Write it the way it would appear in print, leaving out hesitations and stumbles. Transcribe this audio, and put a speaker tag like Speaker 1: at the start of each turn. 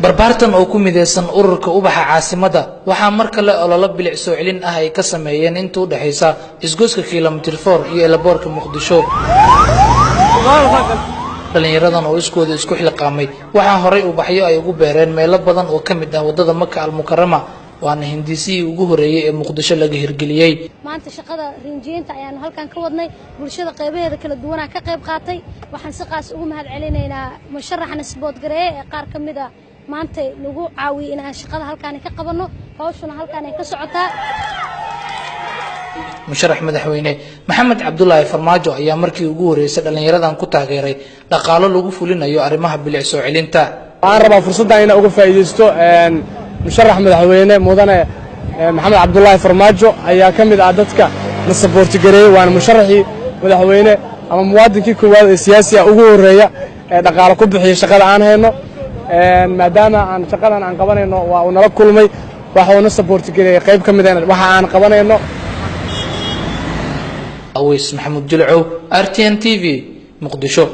Speaker 1: barbaartan oo ku mideysan ururka ubaxa caasimada waxaa mar kale ololo bilic soo celin ah ay ka sameeyeen inta u dhaxaysa isgoyska kiiloomitir 4 iyo Elaboorka Muqdisho. dhalinyaradan oo iskooda isku xilqaamay waxaa horay ubaxyo ay ugu beereen meelo badan oo kamid ah wadada Maka al-Mukarrama waana hindisii ugu horeeyay ee Muqdisho laga hirgeliyay.
Speaker 2: maanta shaqada rinjiinta ayaan halkan ka wadnay bulshada qaybaheeda kala duwan ka qayb qaatay waxaan si qaas ugu mahad celinaynaa musharaxna Sport Gareey ee qaar kamid ah maanta lagu caawiyay in aan shaqada halkaan ka qabano hawshuna halkaan ay ka socotaa.
Speaker 1: musharax madaxweyne Maxamed Cabdullaahi Farmaajo ayaa markii ugu horeysay dhalinyaradan ku taageeray dhaqaale lagu fulinayo arrimaha bilic soo celinta.
Speaker 3: waxaan rabaa fursaddan inaan uga faa'iideysto musharax madaxweyne mudane Maxamed Cabdullaahi Farmaajo ayaa kamid ah dadka la Sport Gareey waana musharaxii madaxweyne ama muwaadinkii koowaad ee siyaasiga ugu horeeya ee dhaqaale ku bixiya shaqada aan hayno maadaama aan shaqadan aan qabanayno waa uu nala kulmay waxa uu na Sport Gareey qayb kamid ah waxa aan qabanayno.
Speaker 1: Aweys Maxamuud Jilcow RTN TV Muqdisho.